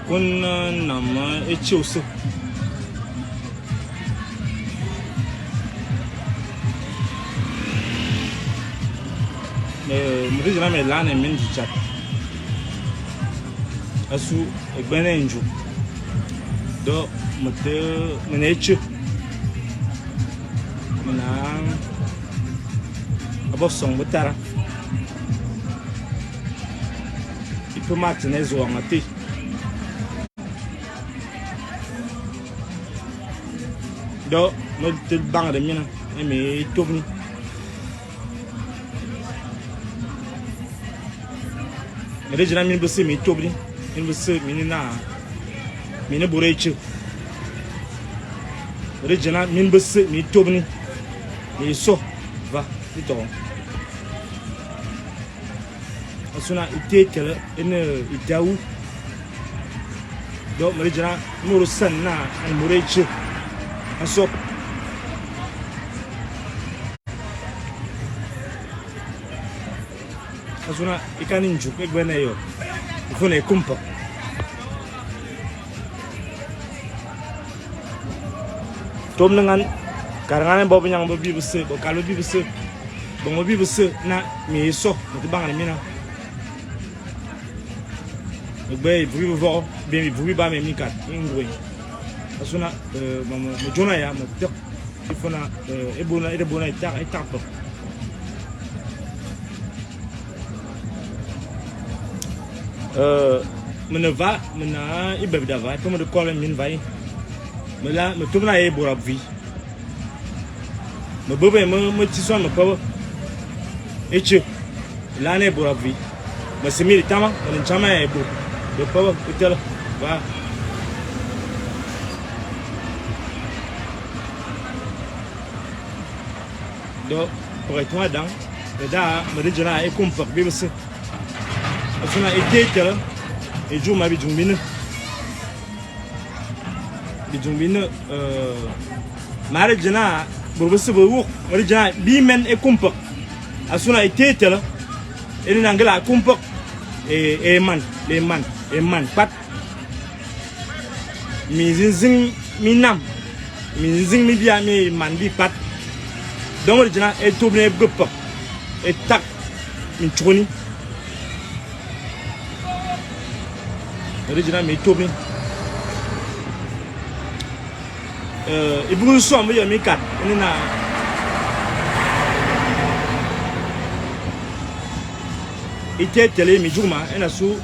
kun nam e chiusu muri jina me lane min chat asu egbene nju do mate meneche na abo song butara ipo martinez wa ngati do no te bang de mina e me tobni rejina min bese mi tobni min bese minina mine boreche rejina min bese mi tobni mi so va dito asuna itekele ene itawu do rejina muru sanna an boreche aso asuna ikani njuk egbene yo ifune kumpa tom dengan karangan bob nyang bobi bese bo kalu bi bese bo mobi bese na mi so ti bangani mina egbe vubi vo bien vubi ba me mi kat ingwe asuna mo jona ya mo tek ifuna ebona ita po meneva mena ibebda va comme de coller min vai me la me tourna e borab vi me bobe me tison me pa eche la ne borab vi me semi tama me chama e bo de pa itel va do pour être dans da me rejana e kumpa bi bese asuna etekele e juma bi jumbine mare jana burbese bo mare jana bi men e kumpa asuna etekele ene nangala kumpa e man pat mi zinzing mi nam mi zinzing mi bia mi man bi pat donc jana e tobne gop e tak mi choni rejina mi tobni ibu so mo mi kat ni na ite tele mi juma ena su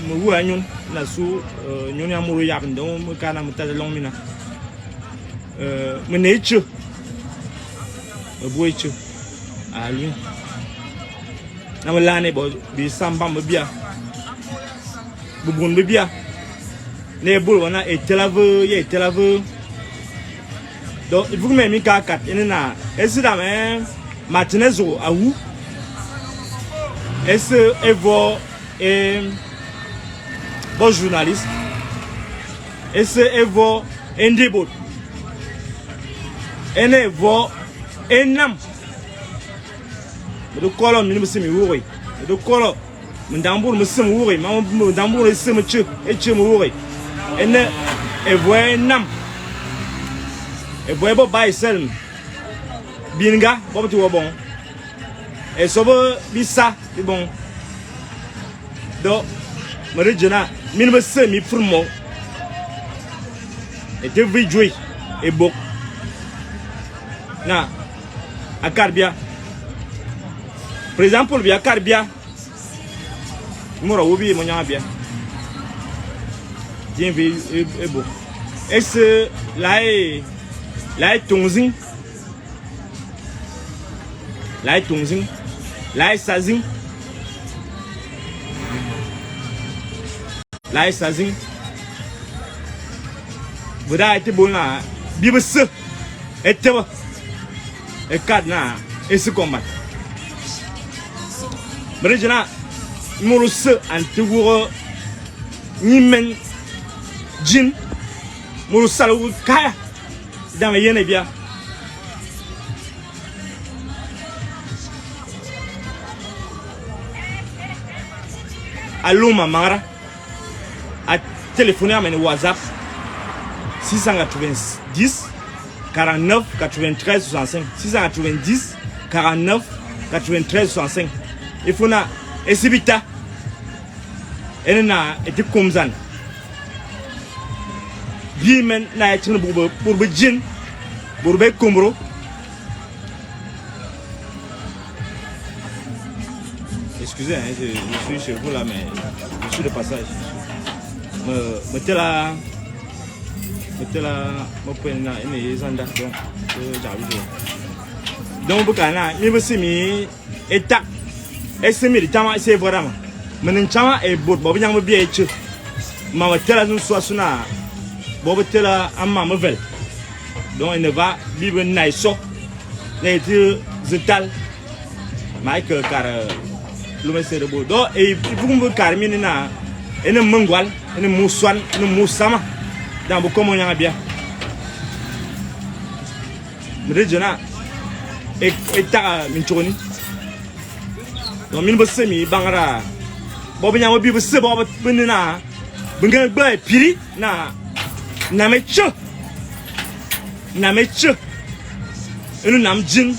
mo wu anyun na su nyoni amuru yab ndo mo kana mo tade long mina mo nechu boichu ali na mo lane bo bi samba mo bia bubun bibia ne bul wana etelave do il faut que mi ka kat ina esida me Martinez awu ese evo bon journaliste ese evo endebot ene evo enam do kolon mi mi wuri do kolon Mdambur musim wuri ma mdambur isim eche mu wuri ene evoe nam evoe bo bai selm binga bo ti wo bon e so bo bisa ti bon do marejana min musim mi furmo e te vijui e bok na akarbia par exemple bi akarbia mora wobi mo nya bien bien vi e bo est la tongzin la sazin buda ite bona bi bese eteba e kadna esse combat brejana Morus antiwuro nimen jin murusalu kaya dama yene bia aluma mara téléphoner à mon WhatsApp 690 49 93 65 690 49 93 65 il faut na esibita enna eti komzan bi men na etin pour jin pour be kombro excusez hein, je suis chez vous là mais je suis de passage mettez la mo pena ene zanda donc j'arrive donc bukana mi bosimi etak esimi tama c'est vraiment men chama e bot bobu nyang mo biye che ma tela nous soit suna bobu tela amma mo vel donc il ne va bibe naiso ne tu zetal Mike car lu me sere bo do e bukumbu car mi na ene mangwal ene muswan ene musama dans bu komo nyanga bia mrejena e ta min choni donc min bo semi bangara bobu nyama bi bo se bobu benina benga ba piri na mecho enu nam jin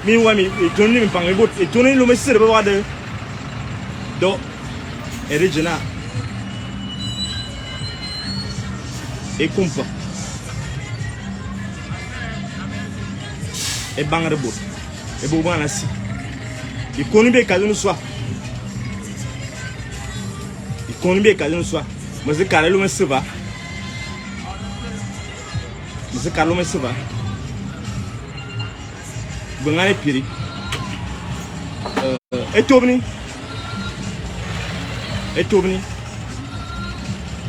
mi wa mi toni mi pang bot e toni lu me sere ba de do e regina e kumpa e bangare bot e bo bana si e koni be kalu soa mas cara lu me seba mas cara lu me seba bangare piri e tobni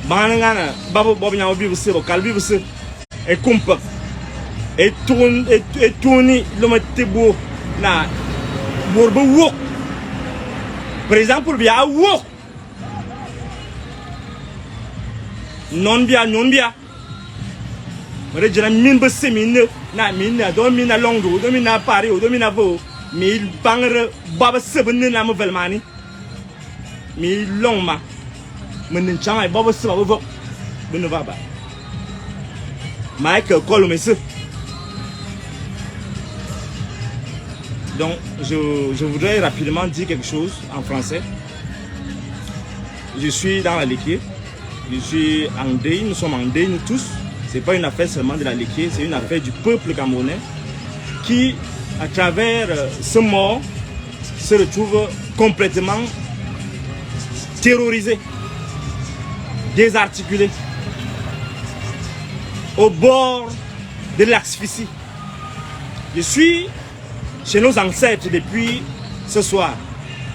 Banana, Babo Bobina Bibus, Calbibus, et Kumpa, et Tony, Lomatebo, na Bourbo walk. Par exemple, bien walk. Non bien. Regina Minbus Semine, na mina, domina Longo, domina Paris, domina Vo, mais banger Baba Seven Namovelmani, mi Longma. Men chama e bobo se bobo beno baba Mike call monsieur. Donc je voudrais rapidement dire quelque chose en français. Je suis dans la Liquier. Je suis en deuil, nous sommes en deuil nous tous. C'est pas une affaire seulement de la Liquier, c'est une affaire du peuple camerounais qui à travers ce mort se retrouve complètement terrorisé, désarticulé, au bord de l'asphyxie. Je suis chez nos ancêtres depuis ce soir.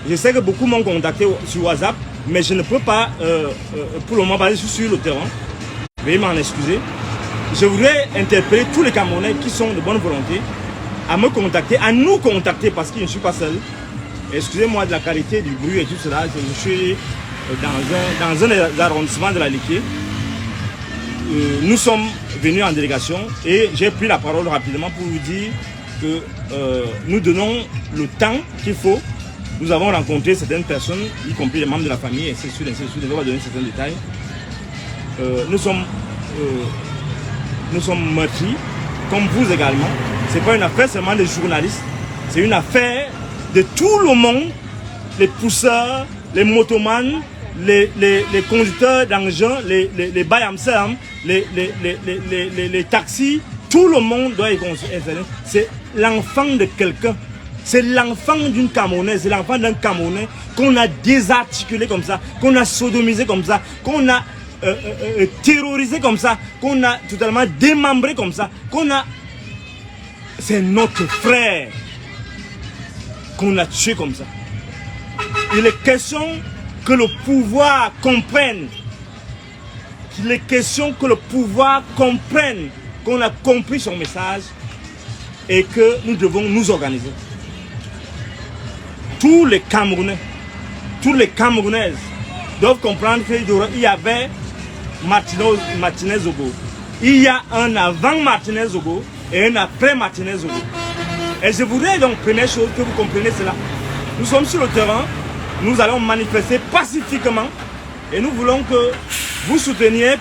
Je sais que beaucoup m'ont contacté sur WhatsApp, mais je ne peux pas, pour le moment, parce que je suis sur le terrain. Veuillez m'en excuser. Je voudrais interpeller tous les Camerounais qui sont de bonne volonté à me contacter, à nous contacter, parce que je ne suis pas seul. Excusez-moi de la qualité du bruit et tout cela. Je suis dans un arrondissement de la Liquier. Nous sommes venus en délégation et j'ai pris la parole rapidement pour vous dire que nous donnons le temps qu'il faut. Nous avons rencontré certaines personnes, y compris les membres de la famille, et c'est sûr, je ne vais pas donner certains détails. Nous sommes meurtris, comme vous également. Ce n'est pas une affaire seulement des journalistes, c'est une affaire de tout le monde, les pousseurs, les motomans, les conducteurs d'engins, les bayamsers, les taxis, tout le monde doit être concerné. C'est l'enfant de quelqu'un, c'est l'enfant d'une Camerounaise, c'est l'enfant d'un Camerounais qu'on a désarticulé comme ça, qu'on a sodomisé comme ça, qu'on a terrorisé comme ça, qu'on a totalement démembré comme ça, qu'on a... C'est notre frère qu'on a tué comme ça. Il est question que le pouvoir comprenne. Il est question que le pouvoir comprenne qu'on a compris son message et que nous devons nous organiser. Tous les Camerounais, toutes les Camerounaises doivent comprendre qu'il y avait Martinez Zogo. Il y a un avant Martinez Zogo et un après Martinez Zogo. Et je voudrais donc, première chose, que vous compreniez cela. Nous sommes sur le terrain, nous allons manifester pacifiquement Et nous voulons que vous souteniez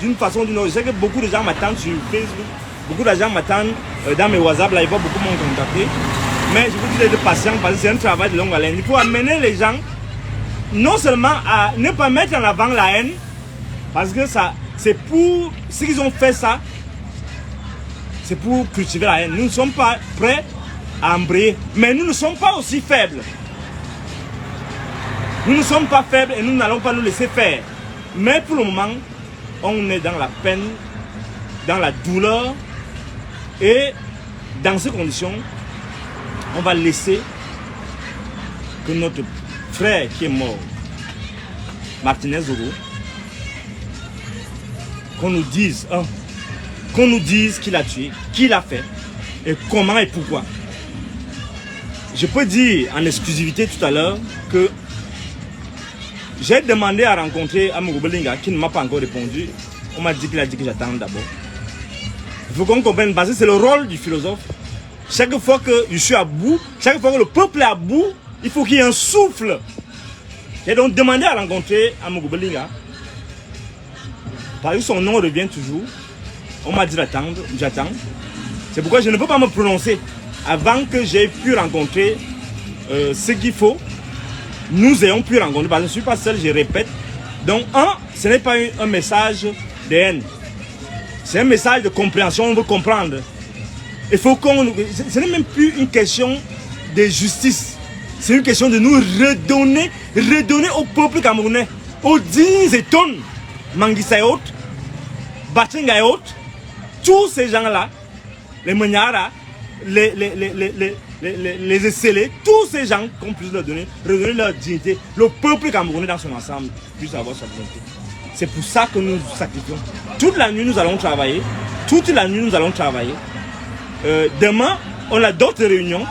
d'une façon ou d'une autre. Je sais que beaucoup de gens m'attendent sur Facebook, beaucoup de gens m'attendent dans mes WhatsApp, là, ils vont beaucoup m'ont contacté. Mais je vous dis d'être patient parce que c'est un travail de longue haleine. Il faut amener les gens non seulement à ne pas mettre en avant la haine, parce que ça, c'est pour, ce qu'ils ont fait ça, c'est pour cultiver la haine. Nous ne sommes pas prêts à embrayer, mais nous ne sommes pas aussi faibles. Nous ne sommes pas faibles et nous n'allons pas nous laisser faire. Mais pour le moment, on est dans la peine, dans la douleur, et dans ces conditions, on va laisser que notre frère qui est mort, Martinez Zogo, qu'on nous dise qui l'a tué, qui l'a fait, et comment et pourquoi. Je peux dire en exclusivité tout à l'heure que j'ai demandé à rencontrer Amogo Belinga qui ne m'a pas encore répondu. On m'a dit qu'il a dit que j'attends d'abord. Il faut qu'on comprenne parce que c'est le rôle du philosophe. Chaque fois que je suis à bout, chaque fois que le peuple est à bout, il faut qu'il y ait un souffle. J'ai donc demandé à rencontrer Amogo Belinga. Parce que son nom revient toujours. On m'a dit d'attendre, j'attends. C'est pourquoi je ne peux pas me prononcer avant que j'ai pu rencontrer ce qu'il faut. Nous ayons pu rencontrer, parce que je ne suis pas seul, je répète. Donc, ce n'est pas un message de haine. C'est un message de compréhension, on veut comprendre. Il faut qu'on... Ce n'est même plus une question de justice. C'est une question de nous redonner au peuple camerounais, aux 10 et tonnes, Manguissa et autres, Bachenga et autres, tous ces gens-là, les Menyara, les escellés, tous ces gens qu'on puisse leur donner, redonner leur dignité, le peuple camerounais dans son ensemble puisse avoir sa dignité. C'est pour ça que nous nous sacrifions. Toute la nuit nous allons travailler, toute la nuit nous allons travailler. Demain, on a d'autres réunions.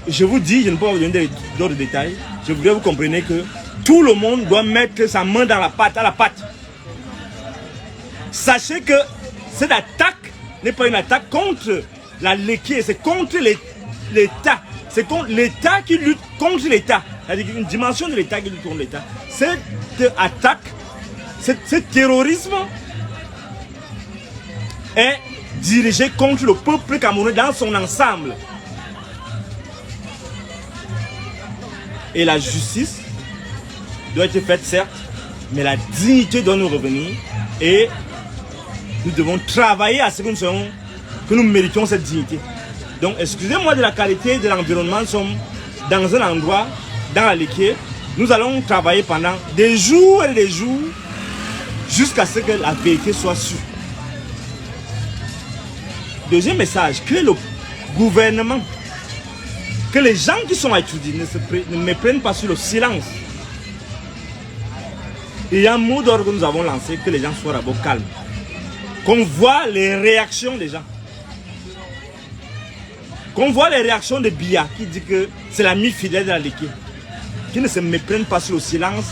Je vous dis, je ne peux pas vous donner d'autres détails. Je voudrais que vous compreniez que tout le monde doit mettre sa main dans la pâte, à la pâte. Sachez que cette attaque n'est pas une attaque contre la Léké, c'est contre l'État. C'est contre l'État qui lutte contre l'État. C'est-à-dire une dimension de l'État qui lutte contre l'État. Cette attaque, ce terrorisme est dirigé contre le peuple camerounais dans son ensemble. Et la justice doit être faite, certes, mais la dignité doit nous revenir et nous devons travailler à ce que nous méritons cette dignité. Donc, excusez-moi de la qualité de l'environnement, nous sommes dans un endroit, dans la Léké, nous allons travailler pendant des jours et des jours jusqu'à ce que la vérité soit sûre. Deuxième message, que le gouvernement, que les gens qui sont étudiés ne me prennent pas sur le silence. Il y a un mot d'ordre que nous avons lancé, que les gens soient d'abord calmes. Qu'on voit les réactions des gens. Qu'on voit les réactions de Biya qui dit que c'est l'ami fidèle de la Léké. Qui ne se méprennent pas sur le silence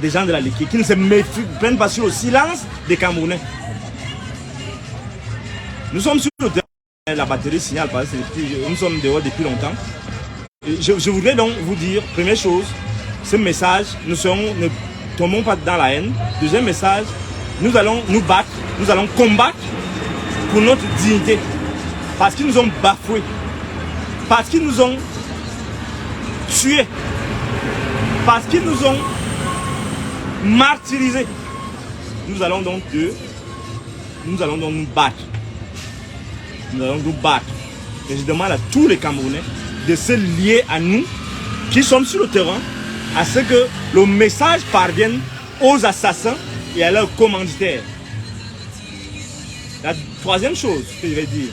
des gens de la Léké. Qui ne se méprennent pas sur le silence des Camerounais. Nous sommes sur le terrain. La batterie signale parce que nous sommes dehors depuis longtemps. Je voudrais donc vous dire, première chose, ce message, ne tombons pas dans la haine. Deuxième message, nous allons nous battre, nous allons combattre pour notre dignité. Parce qu'ils nous ont bafoués, parce qu'ils nous ont tués, parce qu'ils nous ont martyrisés. Nous allons donc nous battre. Nous allons nous battre. Et je demande à tous les Camerounais de se lier à nous qui sommes sur le terrain, à ce que le message parvienne aux assassins et à leurs commanditaires. La troisième chose que je vais dire,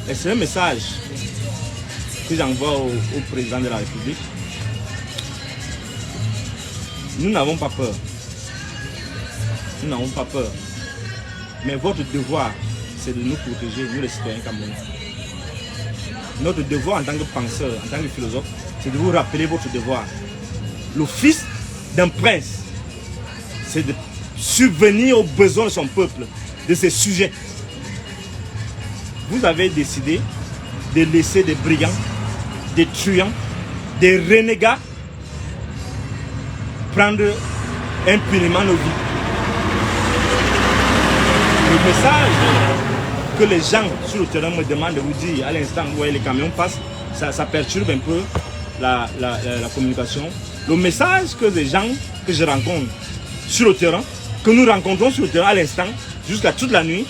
et c'est un message que j'envoie au président de la République. Nous n'avons pas peur. Nous n'avons pas peur. Mais votre devoir, c'est de nous protéger, nous les citoyens camerounais. Notre devoir en tant que penseur, en tant que philosophe, c'est de vous rappeler votre devoir. Le fils d'un prince, c'est de subvenir aux besoins de son peuple, de ses sujets. Vous avez décidé de laisser des brigands des truands, des renégats prendre impunément nos vies. Le message que les gens sur le terrain me demandent de vous dire à l'instant où les camions passent, ça perturbe un peu la communication. Le message que les gens que je rencontre sur le terrain, que nous rencontrons sur le terrain à l'instant, jusqu'à toute la nuit,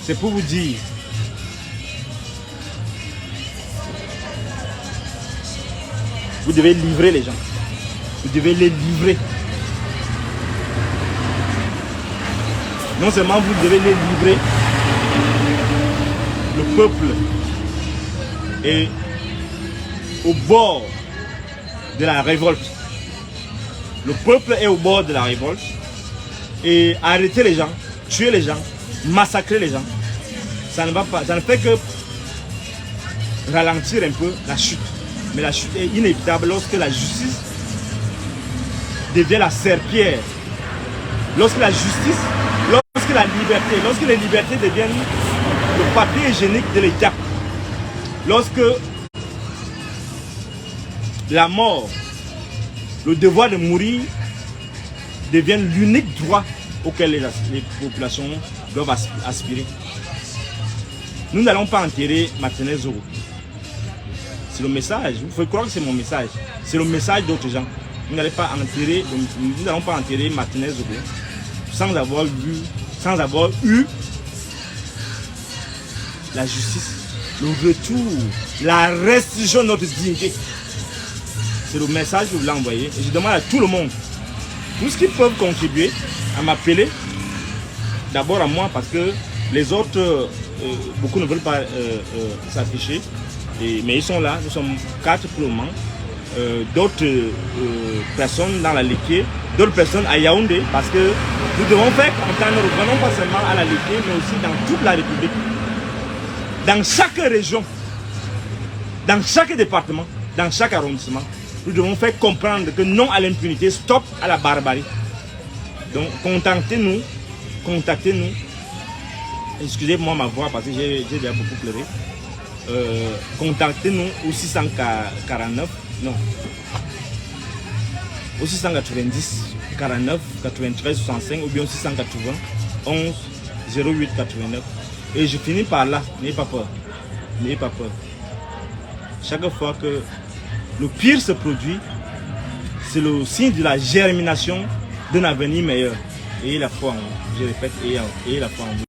c'est pour vous dire vous devez livrer les gens. Vous devez les livrer. Non seulement vous devez les livrer, le peuple est au bord de la révolte. Le peuple est au bord de la révolte. Et arrêter les gens, tuer les gens, massacrer les gens, ça ne va pas, ça ne fait que ralentir un peu la chute. Mais la chute est inévitable lorsque la justice devient la serpillière. Lorsque la justice, lorsque la liberté, lorsque les libertés deviennent le papier hygiénique de l'État. Lorsque la mort, le devoir de mourir deviennent l'unique droit auquel les populations doivent aspirer. Nous n'allons pas enterrer Martinez Zogo. C'est le message, vous pouvez croire que c'est mon message. C'est le message d'autres gens. Nous n'allons pas enterrer Martinez Zogo sans avoir eu la justice, le retour, la restitution de notre dignité. C'est le message que je voulais envoyer. Et je demande à tout le monde, tous ceux qui peuvent contribuer, à m'appeler. D'abord à moi, parce que les autres, beaucoup ne veulent pas s'afficher. Mais ils sont là, nous sommes 4 pour le moment. D'autres personnes dans la Léké, d'autres personnes à Yaoundé, parce que nous devons faire entendre, non pas seulement à la Léké, mais aussi dans toute la République. Dans chaque région, dans chaque département, dans chaque arrondissement, nous devons faire comprendre que non à l'impunité, stop à la barbarie. Donc contactez-nous. Excusez-moi ma voix parce que j'ai déjà beaucoup pleuré. Contactez-nous au 649, non, au 690 49 93 65 ou bien au 680 11 08 89. Et je finis par là, n'ayez pas peur, n'ayez pas peur. Chaque fois que le pire se produit, c'est le signe de la germination d'un avenir meilleur. Ayez la foi en vous, je répète, ayez la foi en vous.